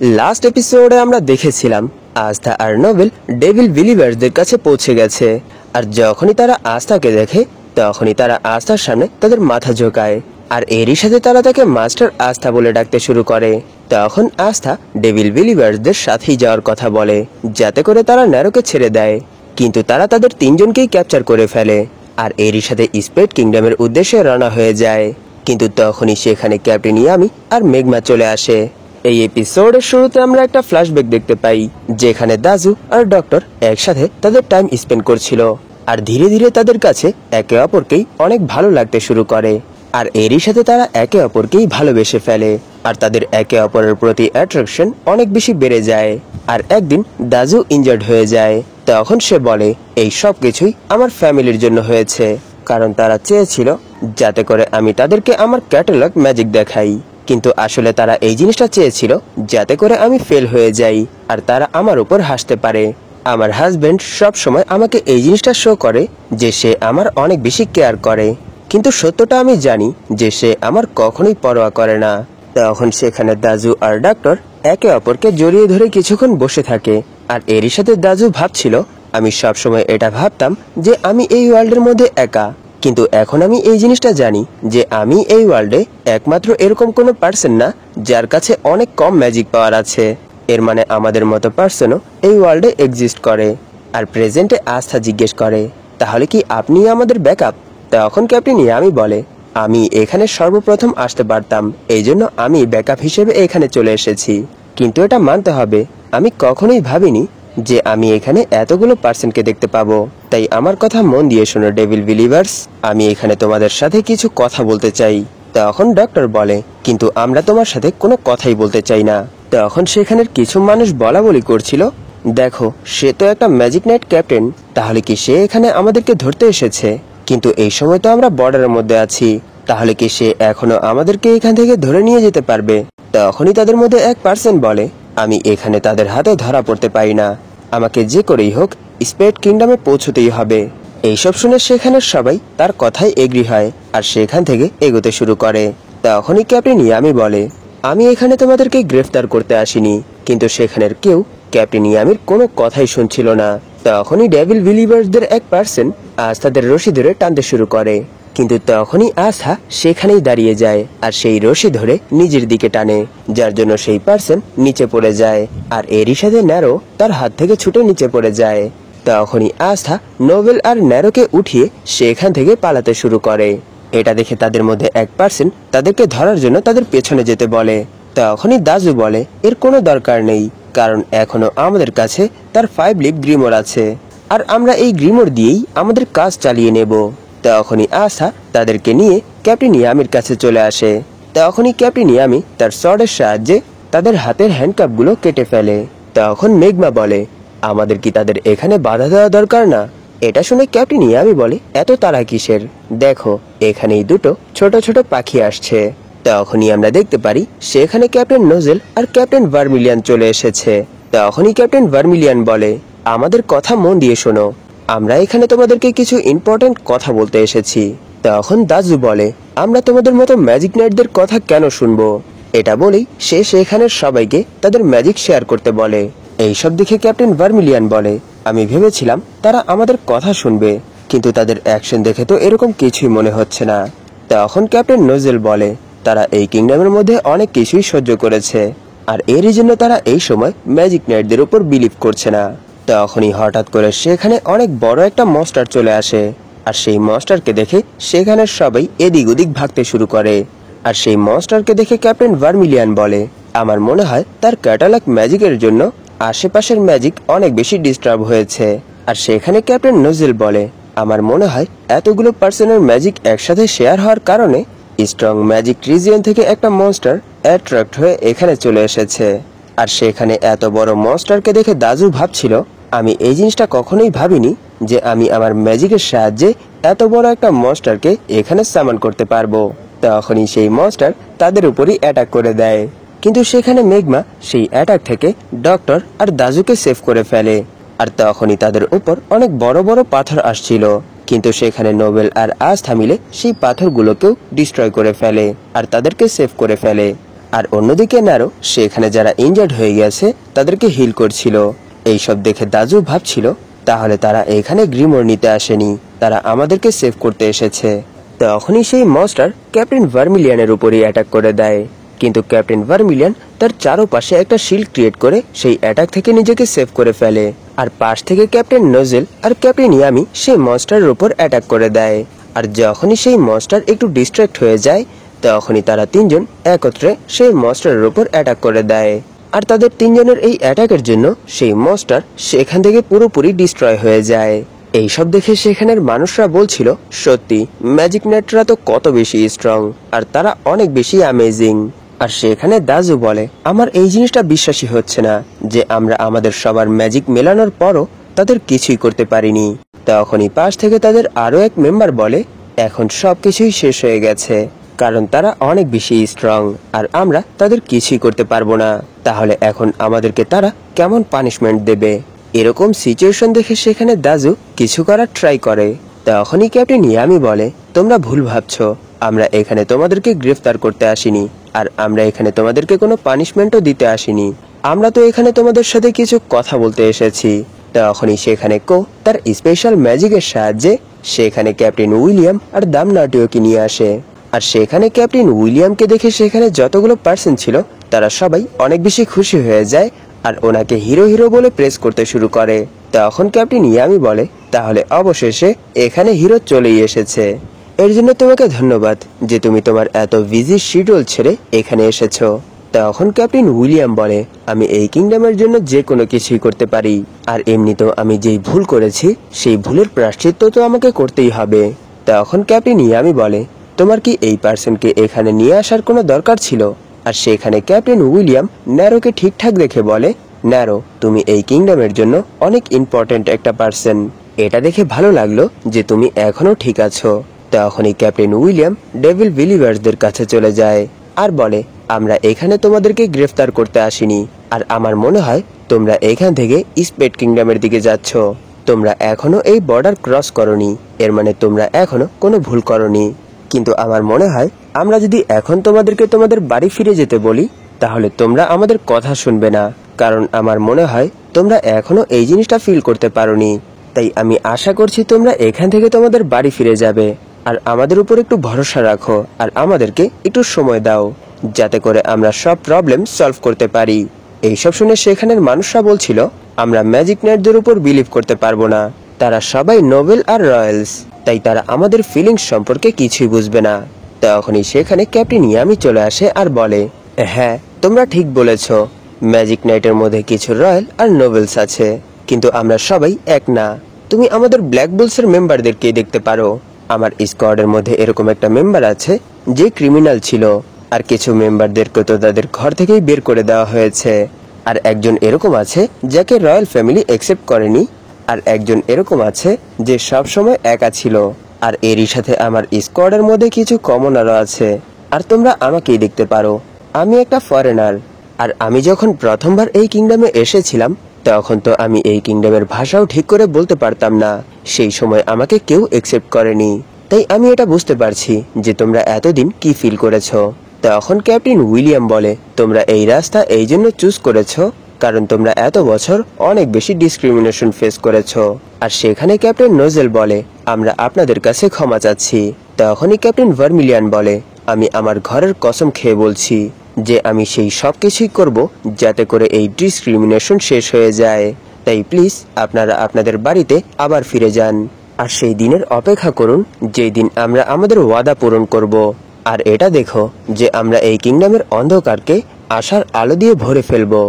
Last এপিসোডে আমরা দেখেছিলাম আস্থা আর নোবেল ডেভিল বিলিভার্সদের কাছে পৌঁছে গেছে। আর যখনই তারা আস্থাকে দেখে তখনই তারা আস্থার সামনে তাদের মাথা ঝোঁকায়, আর এরই সাথে তারা তাকে মাস্টার আস্থা বলে ডাকতে শুরু করে। তখন আস্থা ডেভিল বিলিভার্সদের সাথেই যাওয়ার কথা বলে যাতে করে তারা ন্যারোকে ছেড়ে দেয়, কিন্তু তারা তাদের তিনজনকেই ক্যাপচার করে ফেলে আর এরই সাথে স্পেড কিংডমের উদ্দেশ্যে রওনা হয়ে যায়। কিন্তু তখনই সেখানে ক্যাপ্টেন ইয়ামি আর মেঘমা চলে আসে। এই এপিসোডের শুরুতে আমরা একটা ফ্ল্যাশব্যাক দেখতে পাই যেখানে দাজু আর ডক্টর একসাথে তাদের টাইম স্পেন্ড করছিল, আর ধীরে ধীরে তাদের কাছে একে অপরকেই অনেক ভালো লাগতে শুরু করে, আর এরই সাথে তারা একে অপরকেই ভালোবেসে ফেলে আর তাদের একে অপরের প্রতি অ্যাট্রাকশন অনেক বেশি বেড়ে যায়। আর একদিন দাজু ইনজার্ড হয়ে যায়, তখন সে বলে এই সব কিছুই আমার ফ্যামিলির জন্য হয়েছে, কারণ তারা চেয়েছিল যাতে করে আমি তাদেরকে আমার ক্যাটালগ ম্যাজিক দেখাই, কিন্তু আসলে তারা এই জিনিসটা চেয়েছিল যাতে করে আমি ফেল হয়ে যাই আর তারা আমার উপর হাসতে পারে। আমার হাজবেন্ড সব সময় আমাকে এই জিনিসটা শো করে যে সে আমার অনেক বেশি কেয়ার করে, কিন্তু সত্যটা আমি জানি যে সে আমার কখনোই পরোয়া করে না। তখন সেখানে দাজু আর ডক্টর একে অপরকে জড়িয়ে ধরে কিছুক্ষণ বসে থাকে, আর এরই সাথে দাজু ভাবছিল আমি সবসময় এটা ভাবতাম যে আমি এই ওয়ার্ল্ডের মধ্যে একা, কিন্তু এখন আমি এই জিনিসটা জানি যে আমি এই ওয়ার্ল্ডে একমাত্র এরকম কোনো পার্সন না যার কাছে অনেক কম ম্যাজিক পাওয়ার আছে। এর মানে আমাদের মতো পার্সনও এই ওয়ার্ল্ডে এক্সিস্ট করে। আর প্রেজেন্টে আস্থা জিজ্ঞেস করে তাহলে কি আপনি আমাদের ব্যাকআপ? তখন ক্যাপ্টেন ইয়ামি বলে আমি এখানে সর্বপ্রথম আসতে পারতাম, এই জন্য আমি ব্যাকআপ হিসেবে এখানে চলে এসেছি, কিন্তু এটা মানতে হবে আমি কখনোই ভাবিনি যে আমি এখানে এতগুলো পার্সনকে দেখতে পাবো। তাই আমার কথা মন দিয়ে শোনো ডেভিল বিলিভার্স, আমি এখানে তোমাদের সাথে কিছু কথা বলতে চাই। তখন ডক্টর বলে কিন্তু আমরা তোমার সাথে কোনো কথাই বলতে চাই না। তখন সেখানের কিছু মানুষ বলা বলি করছিল দেখো সে তো একটা ম্যাজিক নাইট ক্যাপ্টেন, তাহলে কি সে এখানে আমাদেরকে ধরতে এসেছে? কিন্তু এই সময় তো আমরা বর্ডারের মধ্যে আছি, তাহলে কি সে এখনো আমাদেরকে এখান থেকে ধরে নিয়ে যেতে পারবে? তখনই তাদের মধ্যে এক পার্সন বলে আমি এখানে তাদের হাতে ধরা পড়তে পারি না, আমাকে যে করেই হোক স্পেড কিংডমে পৌঁছতেই হবে। এইসব শুনে সেখানের সবাই তার কথায় এগ্রি হয় আর সেখান থেকে এগোতে শুরু করে। তখনই ক্যাপ্টেন ইয়ামি বলে আমি এখানে তোমাদেরকে গ্রেফতার করতে আসিনি, কিন্তু সেখানের কেউ ক্যাপ্টেন ইয়ামির কোনো কথাই শুনছিল না। তখনই ডেভিল বিলিভার্সদের এক পার্সন আস্থাদের রশি ধরে টানতে শুরু করে, কিন্তু তখনই আস্থা সেখানেই দাঁড়িয়ে যায় আর সেই রশি ধরে নিজের দিকে টানে, যার জন্য সেই পার্সন নিচে পড়ে যায় আর এরই সাথে ন্যারো তার হাত থেকে ছুটে নিচে পড়ে যায়। তখনই আস্থা নোবেল আর ন্যারোকে উঠিয়ে সেখান থেকে পালাতে শুরু করে। এটা দেখে তাদের মধ্যে এক পার্সন তাদেরকে ধরার জন্য তাদের পেছনে যেতে বলে। তখনই দাজু বলে এর কোনো দরকার নেই, কারণ এখনো আমাদের কাছে তার 5 লিভ গ্রিমোর আছে আর আমরা এই গ্রিমোর দিয়েই আমাদের কাজ চালিয়ে নেব। তখনই আস্থা তাদেরকে নিয়ে ক্যাপ্টেন ইয়ামির কাছে চলে আসে। তখনই ক্যাপ্টেন ইয়ামি তার সর্ডের সাহায্যে তাদের হাতের হ্যান্ডকাপগুলো কেটে ফেলে। তখন মেঘমা বলে আমাদের কি তাদের এখানে বাধা দেওয়া দরকার না? এটা শুনে ক্যাপ্টেন ইয়ামি বলে এত তাড়া কিসের, দেখো এখানেই দুটো ছোট ছোট পাখি আসছে। তখনই আমরা দেখতে পারি সেখানে ক্যাপ্টেন নোজেল আর ক্যাপ্টেন ভার্মিলিয়ান চলে এসেছে। তখনই ক্যাপ্টেন ভার্মিলিয়ান বলে আমাদের কথা মন দিয়ে শোনো, আমরা এখানে তোমাদেরকে কিছু ইম্পর্টেন্ট কথা বলতে এসেছি। তখন দাজু বলে আমরা তোমাদের মতো ম্যাজিক নাইটদের কথা কেন শুনবো? এটা বলেই সে সেখানের সবাইকে তাদের ম্যাজিক শেয়ার করতে বলে। এইসব দেখে ক্যাপ্টেন ভার্মিলিয়ান বলে আমি ভেবেছিলাম তারা আমাদের কথা শুনবে, কিন্তু তাদের অ্যাকশন দেখে তো এরকম কিছুই মনে হচ্ছে না। তখন ক্যাপ্টেন নোজেল বলে তারা এই কিংডমের মধ্যে অনেক কিছুই সহ্য করেছে আর এরই জন্য তারা এই সময় ম্যাজিক নাইটদের উপর বিলিভ করছে না। তখনই হঠাৎ করে সেখানে অনেক বড় একটা মনস্টার চলে আসে, আর সেই মনস্টারকে দেখে সেখানের সবাই এদিক ওদিক ভাগতে শুরু করে। আর সেই মনস্টারকে দেখে ক্যাপ্টেন ভার্মিলিয়ান বলে আমার মনে হয় তার ক্যাটালগ ম্যাজিকের জন্য আশেপাশের ম্যাজিক অনেক বেশি ডিস্টার্ব হয়েছে। আর সেখানে ক্যাপ্টেন নোজেল বলে আমার মনে হয় এতগুলো পার্সনের ম্যাজিক একসাথে শেয়ার হওয়ার কারণে স্ট্রং ম্যাজিক রিজিয়ন থেকে একটা মনস্টার অ্যাট্রাক্ট হয়ে এখানে চলে এসেছে। আর সেখানে এত বড় মনস্টারকে দেখে দাজু ভাবছিল আমি এই জিনিসটা কখনোই ভাবিনি যে আমি আমার ম্যাজিকের সাহায্যে এত বড় একটা মনস্টারকে এখানে সামান করতে পারবো। তখনই সেই মনস্টার তাদের উপরই অ্যাটাক করে দেয়, কিন্তু সেখানে মেঘমা সেই অ্যাটাক থেকে ডক্টর আর দাজুকে সেভ করে ফেলে। আর তখনই তাদের উপর অনেক বড় বড় পাথর আসছিল, কিন্তু সেখানে নোবেল আর আস্থা মিলে সেই পাথরগুলোকেও ডিস্ট্রয় করে ফেলে আর তাদেরকে সেভ করে ফেলে। আর অন্যদিকে ন্যারো সেখানে যারা ইনজার্ড হয়ে গেছে তাদেরকে হিল করছিল। এইসব দেখে দাজু ভাবছিল তাহলে তারা এখানে গ্রিমোর নিতে আসেনি, তারা আমাদেরকে সেভ করতে এসেছে। তখনই সেই মনস্টার ক্যাপ্টেন ভার্মিলিয়ানের উপরই অ্যাটাক করে দেয়। কিন্তু ক্যাপ্টেন ভার্মিলিয়ান তার চারপাশে একটা শিল্ড ক্রিয়েট করে সেই অ্যাটাক থেকে নিজেকে সেভ করে ফেলে। আর পাশ থেকে ক্যাপ্টেন নোজেল আর ক্যাপ্টেন ইয়ামি সেই মনস্টারের উপর অ্যাটাক করে দেয়। আর যখনই সেই মনস্টার একটু ডিস্ট্র্যাক্ট হয়ে যায় তখনই তারা তিনজন একত্রে সেই মনস্টারের উপর অ্যাটাক করে দেয়। আর তাদের তিনজনের এই অ্যাটাকের জন্য সেই মনস্টার সেখান থেকে পুরোপুরি ডিস্ট্রয় হয়ে যায়। এইসব দেখে সেখানের মানুষরা বলছিল সত্যি ম্যাজিক নাইটরা তো কত বেশি স্ট্রং, আর তারা অনেক বেশি অ্যামেজিং। আর সেখানে দাজু বলে আমার এই জিনিসটা বিশ্বাসই হচ্ছে না যে আমরা আমাদের সবার ম্যাজিক মেলানোর পরও তাদের কিছুই করতে পারিনি। তখনই পাশ থেকে তাদের আরো এক মেম্বার বলে এখন সবকিছুই শেষ হয়ে গেছে, কারণ তারা অনেক বেশি স্ট্রং আর আমরা তাদের কিছুই করতে পারবো না। তাহলে এখন আমাদেরকে তারা কেমন পানিশমেন্ট দেবে? এরকম সিচুয়েশন দেখে সেখানে দাজু কিছু করার ট্রাই করে। তখনই ক্যাপ্টেন ইয়ামি বলে তোমরা ভুল ভাবছো, আমরা এখানে তোমাদেরকে গ্রেফতার করতে আসিনি, আর আমরা এখানে তোমাদেরকে কোনো পানিশমেন্টও দিতে আসিনি। আমরা তো এখানে তোমাদের সাথে কিছু কথা বলতে এসেছি। তখনই সেখানে কো তার স্পেশাল ম্যাজিকের সাহায্যে সেখানে ক্যাপ্টেন উইলিয়াম আর দামনাটিওকে নিয়ে আসে। আর সেখানে ক্যাপ্টেন উইলিয়ামকে দেখে সেখানে যতগুলো পার্সন ছিল তারা সবাই অনেক বেশি খুশি হয়ে যায় আর ওনাকে হিরো হিরো বলে প্রেস করতে শুরু করে। তখন ক্যাপ্টেন ইয়ামি বলে তাহলে অবশেষে এখানে হিরো চলেই এসেছে, এর জন্য তোমাকে ধন্যবাদ যে তুমি তোমার এত বিজি শিডিউল ছেড়ে এখানে এসেছো। তখন ক্যাপ্টেন উইলিয়াম বলে আমি এই কিংডমের জন্য যে কোনো কিছুই করতে পারি, আর এমনিতেও আমি যেই ভুল করেছি সেই ভুলের প্রায়শ্চিত্ত তো আমাকে করতেই হবে। তখন ক্যাপ্টেন ইয়ামি বলে তোমার কি এই পার্সনকে এখানে নিয়ে আসার কোনো দরকার ছিল? আর সেখানে ক্যাপ্টেন উইলিয়াম ন্যারোকে ঠিকঠাক দেখে বলে ন্যারো তুমি এই কিংডমের জন্য অনেক ইম্পর্টেন্ট একটা পার্সন, এটা দেখে ভালো লাগলো যে তুমি এখনো ঠিক আছো। তখনই ক্যাপ্টেন উইলিয়াম ডেভিল বিলিভার্সদের কাছে চলে যায় আর বলে আমরা এখানে তোমাদেরকে গ্রেফতার করতে আসিনি, আর আমার মনে হয় তোমরা এখান থেকে স্পেড কিংডমের দিকে যাচ্ছ। তোমরা এখনো এই বর্ডার ক্রস করনি, এর মানে তোমরা এখনো কোনো ভুল করনি। কিন্তু আমার মনে হয় আমরা যদি এখন তোমাদেরকে তোমাদের বাড়ি ফিরে যেতে বলি তাহলে তোমরা আমাদের কথা শুনবে না, কারণ আমার মনে হয় তোমরা এখনো এই জিনিসটা ফিল করতে পারোনি। তাই আমি আশা করছি তোমরা এখান থেকে তোমাদের বাড়ি ফিরে যাবে, আর আমাদের উপর একটু ভরসা রাখো আর আমাদেরকে একটু সময় দাও যাতে করে আমরা সব প্রবলেম সলভ করতে পারি। এইসব শুনে সেখানের মানুষরা বলছিল আমরা ম্যাজিক নাইটদের উপর বিলিভ করতে পারবো না, তারা সবাই নোবেল আর রয়্যালস, তাই তারা আমাদের ফিলিংস সম্পর্কে কিছুই বুঝবে না। তখনই সেখানে ক্যাপ্টেন ইয়ামি চলে আসে আর বলে হ্যাঁ তোমরা ঠিক বলেছ, ম্যাজিক নাইটের মধ্যে কিছু রয়্যাল আর নোবেলস আছে, কিন্তু আমরা সবাই এক না। তুমি আমাদের ব্ল্যাক বুলসের মেম্বারদেরকেই দেখতে পারো, আমার স্কোয়াডের মধ্যে এরকম একটা মেম্বার আছে যে ক্রিমিনাল ছিল, আর কিছু মেম্বারদেরকে তো তাদের ঘর থেকেই বের করে দেওয়া হয়েছে, আর একজন এরকম আছে যাকে রয়্যাল ফ্যামিলি অ্যাকসেপ্ট করেনি, আর একজন এরকম আছে যে সব সময় একা ছিল, আর এরই সাথে আমার স্কোয়াডের মধ্যে কিছু কমনারও আছে। আর তোমরা আমাকেই দেখতে পারো, আমি একটা ফরেনার, আর আমি যখন প্রথমবার এই কিংডমে এসেছিলাম তখন তো আমি এই কিংডমের ভাষাও ঠিক করে বলতে পারতাম না, সেই সময় আমাকে কেউ অ্যাকসেপ্ট করেনি। তাই আমি এটা বুঝতে পারছি যে তোমরা এতদিন কি ফিল করেছো। তখন ক্যাপ্টেন উইলিয়াম বলে তোমরা এই রাস্তা এই জন্য চুজ করেছো কারণ তোমরা এত বছর অনেক বেশি ডিসক্রিমিনেশন ফেস করেছো। আর সেখানে ক্যাপ্টেন নোজেল বলে আমরা আপনাদের কাছে ক্ষমা চাচ্ছি। তখনই ক্যাপ্টেন ভার্মিলিয়ান বলে আমি আমার ঘরের কসম খেয়ে বলছি যে আমি সেই সব কিছুই করব যাতে করে এই ডিসক্রিমিনেশন শেষ হয়ে যায়। তাই প্লিজ আপনারা আপনাদের বাড়িতে আবার ফিরে যান, আর সেই দিনের অপেক্ষা করুন যেই দিন আমরা আমাদের ওয়াদা পূরণ করব। আর এটা দেখো যে আমরা এই কিংডমের অন্ধকারকে আশার আলো দিয়ে ভরে ফেলবো।